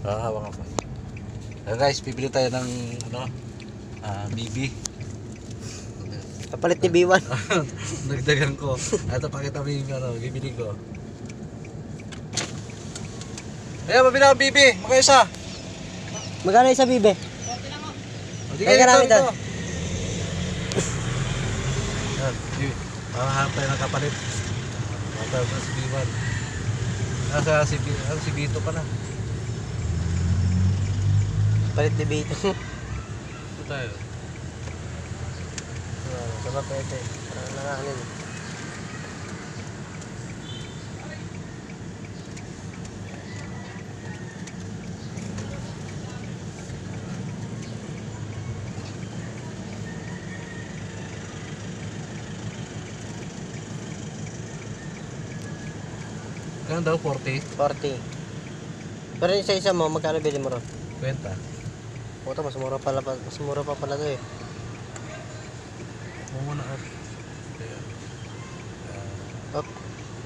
Hawakan ko. Guys, bibili tayo ng BB. Kapalit ni B1. Nagdagan ko. Ito pakita mo yung bibili ko. Ayan, mabili ako BB. Magkano isa? Magkano isa, Bibe? Hindi Ay, karami ito. daw. Ayan, hanap tayo ng kapalit. Matawag na si B1. Si B2 pa na. Kapalit ni B2. Ito tayo. Saba pwede. Parang nanganin. Kano daw? 40? 40. Pero yung isa-isa mo, magkano bili mo ron? 20. Puta, mas mura pa pala to eh. Muna up. Ayan. Up.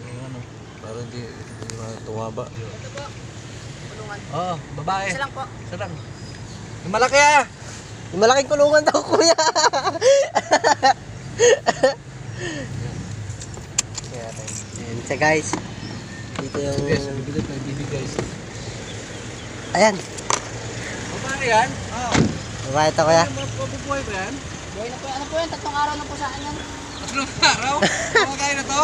Ayan, para hindi tumaba. Ito po, kulungan. Oo, babae. Isa lang po. Isa lang. Yung malaki ah! Yung malaking kulungan daw, kuya. Ayan siya, guys. Dito yung... Guys, bibili tayo BB guys. Ayan. Babae yan? Oo. Babae ito, kuya. Mabubuhay ba yan? Buhay na po. Ano po yan? 3 araw na po sa akin yan. 3 araw? Nakakain na to?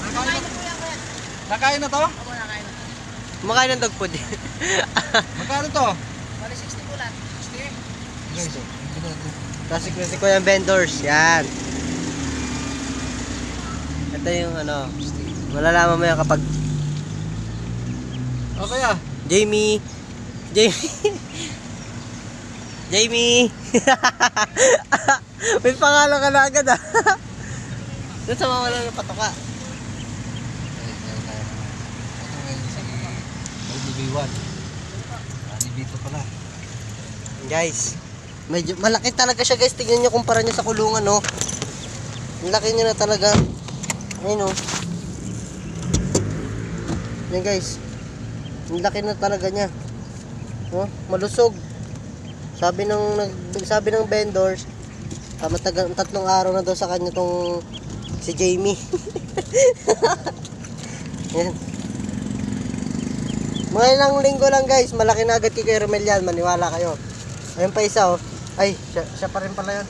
Nakain na po yan, kuya. Nakain na to? Opo, nakain na. Kumakain ng dog food. Magkano to? Bali 60 po lang. 60? Guys, Classic na si Kuya vendors. Yan. Ito yung malalaman mo yan kapag okay ah. Jamie. May pangalan ka na agad ah. Doon sa mawala ng patoka. B1. Dito pala. Guys, medyo malaki talaga siya guys. Tingnan nyo, kumpara nyo sa kulungan, no. Ang laki niya na talaga. Ayun, no. Yan guys. Ang laki na talaga niya. Oh, malusog. Sabi ng vendors, matagal 3 araw na daw sa kanya tong si Jamie. Yan. Mga ilang linggo lang guys, malaki na agad kay Kuya Romel yan, maniwala kayo. Ayun pa isa oh. Ay, siya pa rin pala yun.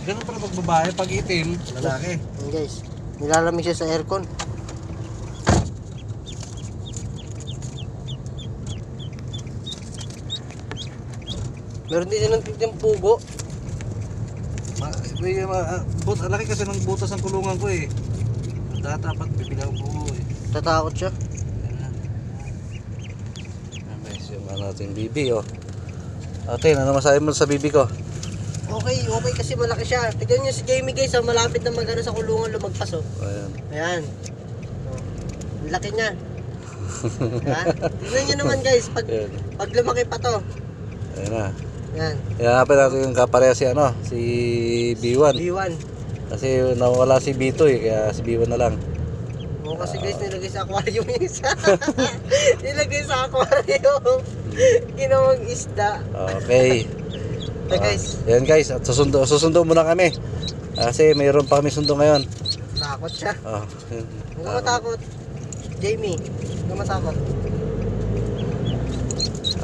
Ganun pala pag babae, pag itim, lalaki. Ayun guys, nilalamig siya sa aircon. Meron din silang tignan pugo. Laki kasi ng butas ng kulungan ko eh. Dapat bibili ako po eh. Tatakot siya. Ayan guys, yung natin BB oh. Ate, ano masabi mo sa BB ko? Okay kasi malaki siya. Tignan niyo si Jamie guys, oh, malapit na magano sa kulungan lumagpas oh. Ayan. Ayan. Oh. Ang laki niya. Ha? Tignan niyo naman guys, pag lumaki pa to. Ayan na. Ayan. Hanapin natin yung kapareha si B1. B1. Kasi nawala si B2 eh, kaya si B1 na lang. Oo kasi guys, nilagay sa aquarium yung isa. Nilagay sa aquarium. Ginawang isda. Okay. Ito guys. Ayan guys, at susundo muna kami. Kasi mayroon pa kami sundo ngayon. Takot siya. Yun. Huwag ka matakot. Jamie, huwag ka matakot.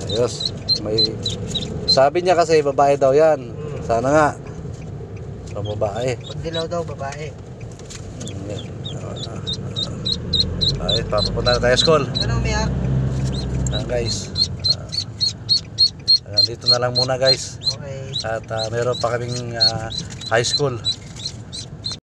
Ayos. Sabi niya kasi babae daw yan. Sana nga. So, babae. Pag dilaw daw, babae. Yan. Ay, papapunta na tayo school. Anong umiyak? Ayan guys. Dito na lang muna guys. Okay. At meron pa kaming high school.